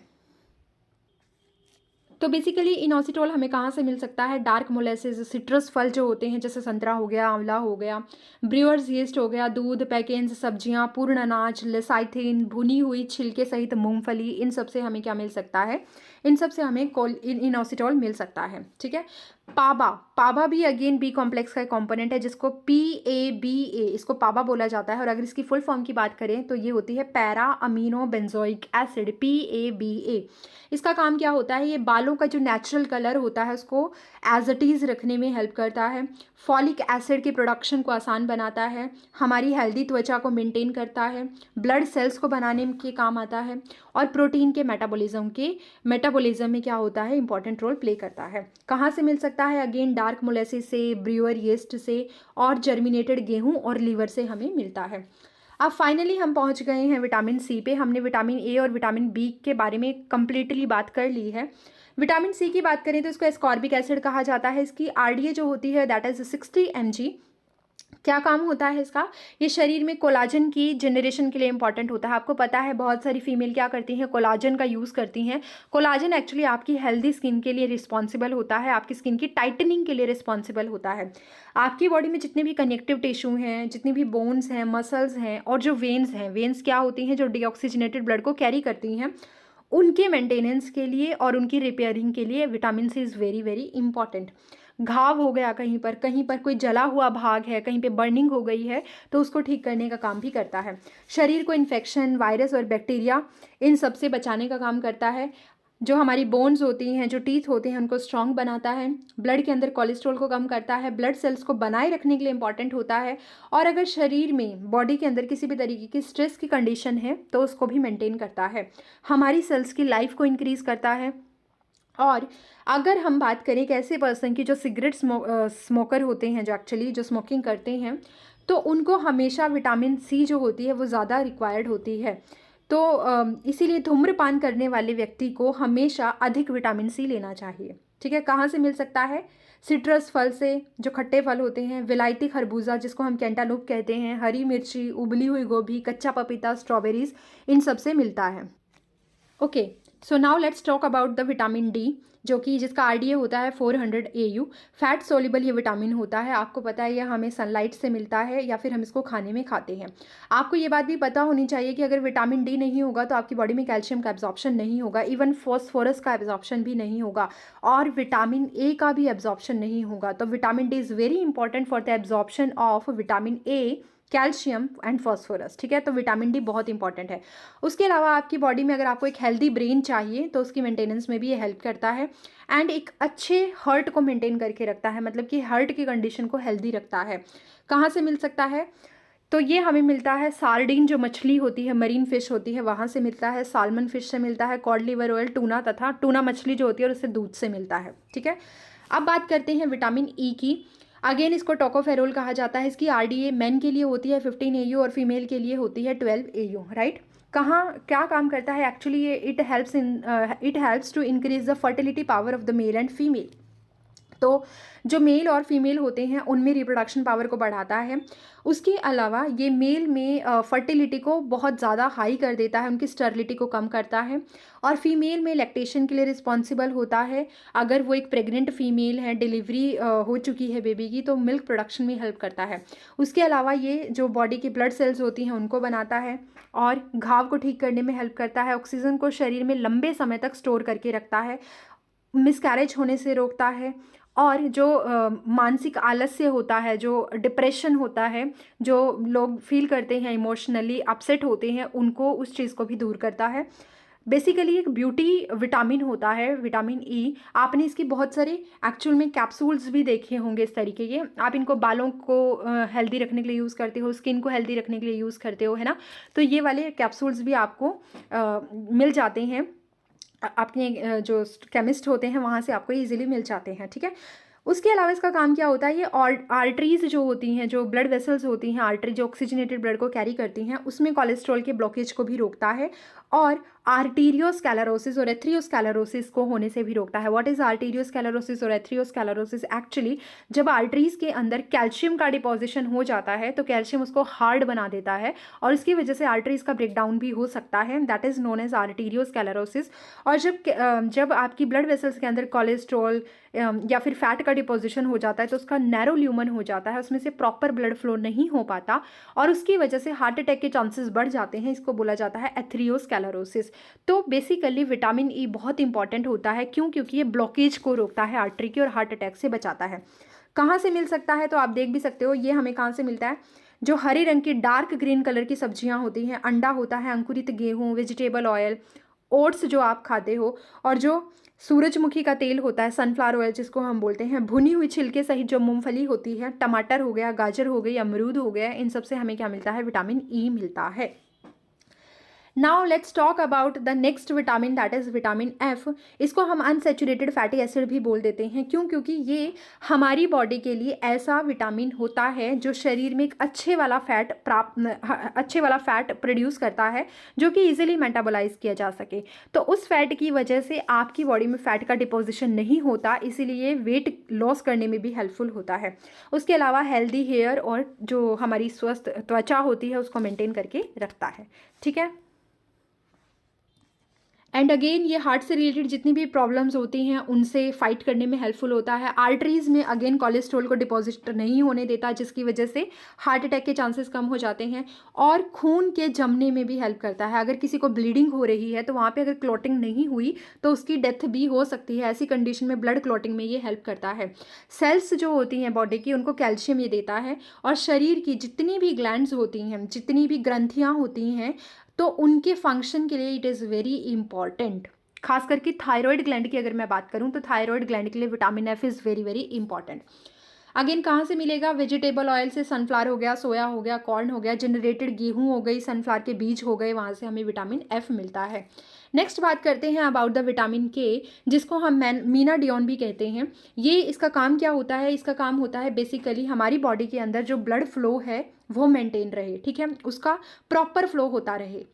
तो बेसिकली इनोसिटोल हमें कहाँ से मिल सकता है? डार्क मोलेसेस, सिट्रस फल जो होते हैं जैसे संतरा हो गया, आंवला हो गया, ब्रूअर्स यीस्ट हो गया, दूध, पैकेन्स, सब्जियां, पूर्ण अनाज, लेसाइथिन, भुनी हुई छिलके सहित मूंगफली, इन सब से हमें क्या मिल सकता है? इन सब से हमें इनोसिटोल मिल सकता है। ठीक है। पाबा भी अगेन बी कॉम्प्लेक्स का कंपोनेंट है जिसको PABA, इसको पाबा बोला जाता है। और अगर इसकी फुल फॉर्म की बात करें तो ये होती है para amino benzoic acid, PABA। इसका काम क्या होता है? ये बालों का जो नेचुरल कलर होता है उसको एज इट इज़ रखने में हेल्प करता है। फॉलिक एसिड के प्रोडक्शन को आसान बनाता है, हमारी हेल्दी त्वचा को मेंटेन करता है, ब्लड सेल्स को बनाने के काम आता है, और प्रोटीन के मेटाबॉलिज्म में क्या होता है? इंपॉर्टेंट रोल प्ले करता है। कहाँ से मिल सकता है? अगेन डार्क मोलेसिस से, ब्रूअर यीस्ट से, और जर्मिनेटेड गेहूँ और लीवर से हमें मिलता है। अब फाइनली हम पहुंच गए हैं विटामिन सी पे। हमने विटामिन ए और विटामिन बी के बारे में कंप्लीटली बात कर ली है। विटामिन सी की बात करें तो इसको एस्कॉर्बिक एसिड कहा जाता है। इसकी RDA जो होती है दैट इज़ 60 mg। क्या काम होता है इसका? ये शरीर में कोलाजन की जनरेशन के लिए इंपॉर्टेंट होता है। आपको पता है बहुत सारी फीमेल क्या करती हैं? कोलाजन का यूज़ करती हैं। कोलाजन एक्चुअली आपकी हेल्दी स्किन के लिए रिस्पॉन्सिबल होता है, आपकी स्किन की टाइटनिंग के लिए रिस्पॉन्सिबल होता है। आपकी बॉडी में जितने भी कनेक्टिव टिश्यू हैं, जितनी भी बोन्स हैं, मसल्स हैं, और जो वेन्स हैं, वेन्स क्या होती हैं? जो डीऑक्सीजनेटेड ब्लड को कैरी करती हैं, उनके मेंटेनेंस के लिए और उनकी रिपेयरिंग के लिए vitamin C is very very important. घाव हो गया कहीं पर कोई जला हुआ भाग है, कहीं पे बर्निंग हो गई है, तो उसको ठीक करने का काम भी करता है। शरीर को इन्फेक्शन, वायरस और बैक्टीरिया इन सब से बचाने का काम करता है। जो हमारी बोन्स होती हैं, जो टीथ होते हैं, उनको स्ट्रॉन्ग बनाता है। ब्लड के अंदर कोलेस्ट्रॉल को कम करता है, ब्लड सेल्स को बनाए रखने के लिए इंपॉर्टेंट होता है। और अगर शरीर में, बॉडी के अंदर किसी भी तरीके की स्ट्रेस की कंडीशन है तो उसको भी मेंटेन करता है। हमारी सेल्स की लाइफ को इंक्रीज़ करता है। और अगर हम बात करें एक ऐसे पर्सन की जो सिगरेट स्मोकर होते हैं, जो एक्चुअली जो स्मोकिंग करते हैं, तो उनको हमेशा विटामिन सी जो होती है वो ज़्यादा रिक्वायर्ड होती है। तो इसीलिए धूम्रपान करने वाले व्यक्ति को हमेशा अधिक विटामिन सी लेना चाहिए। ठीक है। कहाँ से मिल सकता है? सिट्रस फल से, जो खट्टे फल होते हैं, विलायती खरबूजा जिसको हम कैंटालूप कहते हैं, हरी मिर्ची, उबली हुई गोभी, कच्चा पपीता, स्ट्रॉबेरीज, इन सब से मिलता है। Okay, so now let's talk about the vitamin D, जो कि जिसका RDA होता है 400 AU। फैट सोल्युबल ये विटामिन होता है। आपको पता है यह हमें सनलाइट से मिलता है या फिर हम इसको खाने में खाते हैं। आपको ये बात भी पता होनी चाहिए कि अगर विटामिन डी नहीं होगा तो आपकी बॉडी में कैल्शियम का एब्जॉर्प्शन नहीं होगा, इवन फॉस्फोरस का एब्जॉर्प्शन भी नहीं होगा, और विटामिन ए का भी एब्जॉर्प्शन नहीं होगा। तो vitamin D is very important for the absorption of vitamin A, calcium and phosphorus. ठीक है। तो विटामिन डी बहुत इंपॉर्टेंट है। उसके अलावा आपकी बॉडी में अगर आपको एक हेल्दी ब्रेन चाहिए तो उसकी मेंटेनेंस में भी ये हेल्प करता है, एंड एक अच्छे हार्ट को मेंटेन करके रखता है, मतलब कि हार्ट की कंडीशन को हेल्दी रखता है। कहाँ से मिल सकता है? तो ये हमें मिलता है सार्डिन, जो मछली होती है, मरीन फिश होती है, वहाँ से मिलता है। साल्मन फिश से मिलता है। कॉड लिवर ऑयल, टूना, तथा टूना मछली जो होती है और उससे दूध से मिलता है। ठीक है। अब बात करते हैं विटामिन ई की। अगेन इसको टोकोफेरोल कहा जाता है। इसकी RDA मेन के लिए होती है 15 AU और फीमेल के लिए होती है 12 AU, राइट। कहाँ क्या काम करता है एक्चुअली ये? It helps to increase the fertility power of the male and female. तो जो मेल और फीमेल होते हैं उनमें रिप्रोडक्शन पावर को बढ़ाता है। उसके अलावा ये मेल में फर्टिलिटी को बहुत ज़्यादा हाई कर देता है, उनकी स्टर्लिटी को कम करता है, और फीमेल में लैक्टेशन के लिए रिस्पॉन्सिबल होता है। अगर वो एक प्रेग्नेंट फीमेल है, डिलीवरी हो चुकी है बेबी की, तो मिल्क प्रोडक्शन में हेल्प करता है। उसके अलावा ये जो बॉडी की ब्लड सेल्स होती हैं उनको बनाता है, और घाव को ठीक करने में हेल्प करता है। ऑक्सीजन को शरीर में लंबे समय तक स्टोर करके रखता है, मिसकैरेज होने से रोकता है, और जो मानसिक आलस्य होता है, जो डिप्रेशन होता है, जो लोग फील करते हैं, इमोशनली अपसेट होते हैं, उनको उस चीज़ को भी दूर करता है। बेसिकली एक ब्यूटी विटामिन होता है विटामिन ई। आपने इसकी बहुत सारे एक्चुअल में कैप्सूल्स भी देखे होंगे इस तरीके के। आप इनको बालों को हेल्दी रखने के लिए यूज़ करते हो, स्किन को हेल्दी रखने के लिए यूज़ करते हो, है ना। तो ये वाले कैप्सूल्स भी आपको मिल जाते हैं, अपने जो केमिस्ट होते हैं वहाँ से आपको ईजिली मिल जाते हैं, ठीक है। उसके अलावा इसका काम क्या होता है, ये आर्टरीज जो होती हैं, जो ब्लड वेसल्स होती हैं, आर्टरी जो ऑक्सीजनेटेड ब्लड को कैरी करती हैं, उसमें कोलेस्ट्रॉल के ब्लॉकेज को भी रोकता है और आर्टीरियोस्क्लेरोसिस और एथरियोस्क्लेरोसिस को होने से भी रोकता है। व्हाट इज आर्टीरियोस्क्लेरोसिस और एथरियोस्क्लेरोसिस? एक्चुअली जब आर्टरीज के अंदर कैल्शियम का डिपोजिशन हो जाता है तो कैल्शियम उसको हार्ड बना देता है और इसकी वजह से आर्टरीज का ब्रेकडाउन भी हो सकता है, that is known as arteriosclerosis. और जब आपकी ब्लड वेसल्स के अंदर कोलेस्ट्रॉल या फिर फैट का डिपोजिशन हो जाता है तो उसका नैरो ल्यूमन हो जाता है, उसमें से प्रॉपर ब्लड फ्लो नहीं हो पाता और उसकी वजह से हार्ट अटैक के चांसेस बढ़ जाते हैं। इसको बोला जाता है एथरियोस्क्लेरोसिस। तो बेसिकली विटामिन ई बहुत इंपॉर्टेंट होता है, क्यों? क्योंकि ये ब्लॉकेज को रोकता है आर्टरी की और हार्ट अटैक से बचाता है। कहाँ से मिल सकता है? तो आप देख भी सकते हो ये हमें कहाँ से मिलता है। जो हरे रंग की डार्क ग्रीन कलर की सब्जियां होती हैं, अंडा होता है, अंकुरित गेहूं, वेजिटेबल ऑयल, ओट्स जो आप खाते हो, और जो सूरजमुखी का तेल होता है, सनफ्लावर ऑयल जिसको हम बोलते हैं, भुनी हुई छिलके सहित जो मूंगफली होती है, टमाटर हो गया, गाजर हो गई, अमरूद हो गया, इन सब से हमें क्या मिलता है? विटामिन ई मिलता है। Now let's talk about the next vitamin, that is vitamin F. इसको हम अनसेचुरेटेड फैटी एसिड भी बोल देते हैं। क्यों? क्योंकि ये हमारी बॉडी के लिए ऐसा विटामिन होता है जो शरीर में एक अच्छे वाला फैट प्रोड्यूस करता है जो कि इजीली मेटाबोलाइज किया जा सके। तो उस फैट की वजह से आपकी बॉडी में फैट का डिपोजिशन नहीं होता, इसीलिए वेट लॉस करने में भी हेल्पफुल होता है। उसके अलावा हेल्दी हेयर और जो हमारी स्वस्थ त्वचा होती है उसको मेंटेन करके रखता है, ठीक है। एंड अगेन ये हार्ट से रिलेटेड जितनी भी प्रॉब्लम्स होती हैं उनसे फाइट करने में हेल्पफुल होता है। आर्टरीज में अगेन कोलेस्ट्रॉल को डिपॉजिट नहीं होने देता, जिसकी वजह से हार्ट अटैक के चांसेस कम हो जाते हैं। और खून के जमने में भी हेल्प करता है। अगर किसी को ब्लीडिंग हो रही है तो वहाँ पे अगर क्लॉटिंग नहीं हुई तो उसकी डेथ भी हो सकती है। ऐसी कंडीशन में ब्लड क्लॉटिंग में ये हेल्प करता है। सेल्स जो होती हैं बॉडी की, उनको कैल्शियम ये देता है। और शरीर की जितनी भी ग्लैंड्स होती हैं, जितनी भी ग्रंथियाँ होती हैं, तो उनके फंक्शन के लिए इट इज़ वेरी इंपॉर्टेंट। खास करके थायराइड ग्लैंड की अगर मैं बात करूं तो थायराइड ग्लैंड के लिए vitamin F is very very important. Again कहाँ से मिलेगा? वेजिटेबल ऑयल से, सनफ्लावर हो गया, सोया हो गया, कॉर्न हो गया, जनरेटेड गेहूं हो गई, सनफ्लावर के बीज हो गए, वहाँ से हमें विटामिन एफ मिलता है। नेक्स्ट बात करते हैं अबाउट द विटामिन के, जिसको हम मीनाडियोन भी कहते हैं। ये इसका काम क्या होता है? इसका काम होता है बेसिकली हमारी बॉडी के अंदर जो ब्लड फ्लो है वो मेंटेन रहे, ठीक है, उसका प्रॉपर फ्लो होता रहे।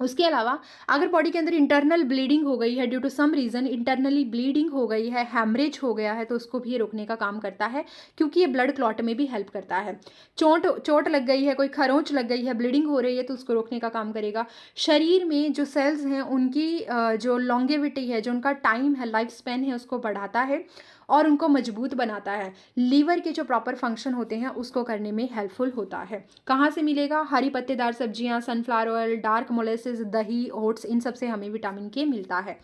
उसके अलावा अगर बॉडी के अंदर इंटरनल ब्लीडिंग हो गई है, due to some reason internally bleeding हो गई है, हैमरेज हो गया है, तो उसको भी रोकने का काम करता है, क्योंकि ये ब्लड क्लॉट में भी हेल्प करता है। चोट लग गई है, कोई खरोंच लग गई है, ब्लीडिंग हो रही है, तो उसको रोकने का काम करेगा। शरीर में जो सेल्स हैं उनकी जो लॉन्गेविटी है, जो उनका टाइम है, लाइफ स्पैन है, उसको बढ़ाता है और उनको मजबूत बनाता है। लीवर के जो प्रॉपर फंक्शन होते हैं उसको करने में हेल्पफुल होता है। कहाँ से मिलेगा? हरी पत्तेदार सब्जियां, सनफ्लावर ऑयल, डार्क मोलेसिस, दही, ओट्स, इन सब से हमें विटामिन के मिलता है।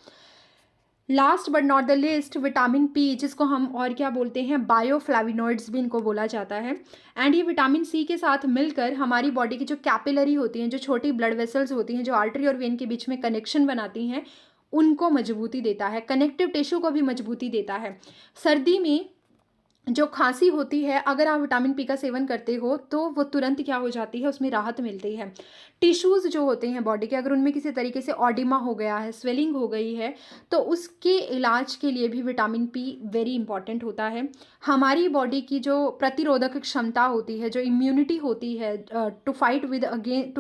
Last but not the list, vitamin P, जिसको हम और क्या बोलते हैं? बायोफ्लैविनॉइड्स भी इनको बोला जाता है। एंड ये विटामिन सी के साथ मिलकर हमारी बॉडी की जो कैपिलरी होती हैं, जो छोटी ब्लड वेसल्स होती हैं, जो आर्टरी और वेन के बीच में कनेक्शन बनाती हैं, उनको मजबूती देता है। कनेक्टिव टिश्यू को भी मजबूती देता है। सर्दी में जो खांसी होती है, अगर आप विटामिन पी का सेवन करते हो तो वो तुरंत क्या हो जाती है, उसमें राहत मिलती है। टिश्यूज़ जो होते हैं बॉडी के, अगर उनमें किसी तरीके से ऑडिमा हो गया है, स्वेलिंग हो गई है, तो उसके इलाज के लिए भी विटामिन पी वेरी इंपॉर्टेंट होता है। हमारी बॉडी की जो प्रतिरोधक क्षमता होती है, जो इम्यूनिटी होती है, to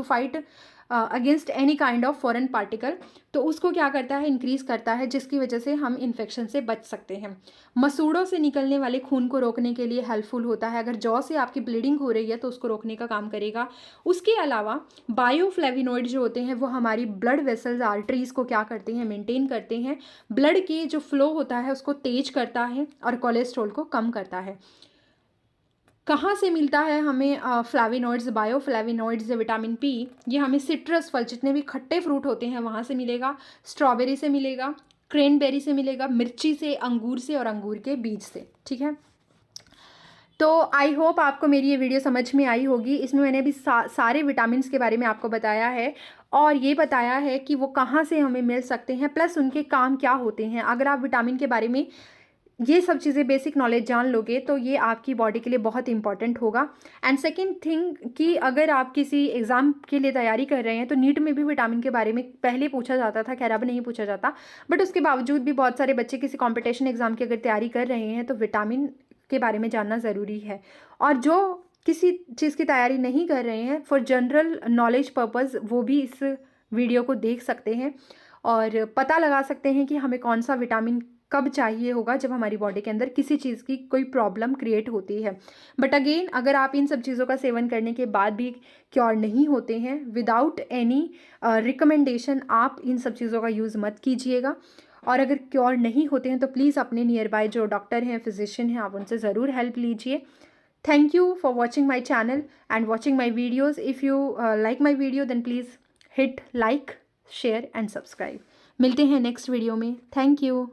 fight against any kind of foreign particle, तो उसको क्या करता है? इंक्रीज करता है, जिसकी वजह से हम इन्फेक्शन से बच सकते हैं। मसूड़ों से निकलने वाले खून को रोकने के लिए हेल्पफुल होता है। अगर जौ से आपकी ब्लीडिंग हो रही है तो उसको रोकने का काम करेगा। उसके अलावा बायोफ्लेविनॉइड जो होते हैं वो हमारी ब्लड वेसल्स, आर्टरीज को क्या करते हैं? मेंटेन करते हैं। ब्लड के जो फ्लो होता है उसको तेज करता है और कोलेस्ट्रॉल को कम करता है। कहाँ से मिलता है हमें फ्लैविनॉइड्स, बायोफ्लैविनॉइड्स, विटामिन पी? ये हमें सिट्रस फल, जितने भी खट्टे फ्रूट होते हैं वहाँ से मिलेगा, स्ट्रॉबेरी से मिलेगा, क्रेनबेरी से मिलेगा, मिर्ची से, अंगूर से और अंगूर के बीज से, ठीक है। तो आई होप आपको मेरी ये वीडियो समझ में आई होगी। इसमें मैंने अभी सारे विटामिन्स के बारे में आपको बताया है और ये बताया है कि वो कहाँ से हमें मिल सकते हैं, प्लस उनके काम क्या होते हैं। अगर आप विटामिन के बारे में ये सब चीज़ें बेसिक नॉलेज जान लोगे तो ये आपकी बॉडी के लिए बहुत इंपॉर्टेंट होगा। एंड सेकंड थिंग कि अगर आप किसी एग्ज़ाम के लिए तैयारी कर रहे हैं तो नीट में भी विटामिन के बारे में पहले पूछा जाता था, खैर अब नहीं पूछा जाता, बट उसके बावजूद भी बहुत सारे बच्चे किसी कॉम्पिटिशन एग्ज़ाम की अगर तैयारी कर रहे हैं तो विटामिन के बारे में जानना ज़रूरी है। और जो किसी चीज़ की तैयारी नहीं कर रहे हैं, फॉर जनरल नॉलेज पर्पज़, वो भी इस वीडियो को देख सकते हैं और पता लगा सकते हैं कि हमें कौन सा विटामिन कब चाहिए होगा जब हमारी बॉडी के अंदर किसी चीज़ की कोई प्रॉब्लम क्रिएट होती है। बट अगेन, अगर आप इन सब चीज़ों का सेवन करने के बाद भी क्योर नहीं होते हैं, विदाउट एनी रिकमेंडेशन आप इन सब चीज़ों का यूज़ मत कीजिएगा। और अगर क्योर नहीं होते हैं तो प्लीज़ अपने नियर बाय जो डॉक्टर हैं, फिजिशियन हैं, आप उनसे ज़रूर हेल्प लीजिए। Thank you for watching my channel and watching my videos. If you like my video then please hit like, share and subscribe. मिलते हैं नेक्स्ट वीडियो में। Thank you.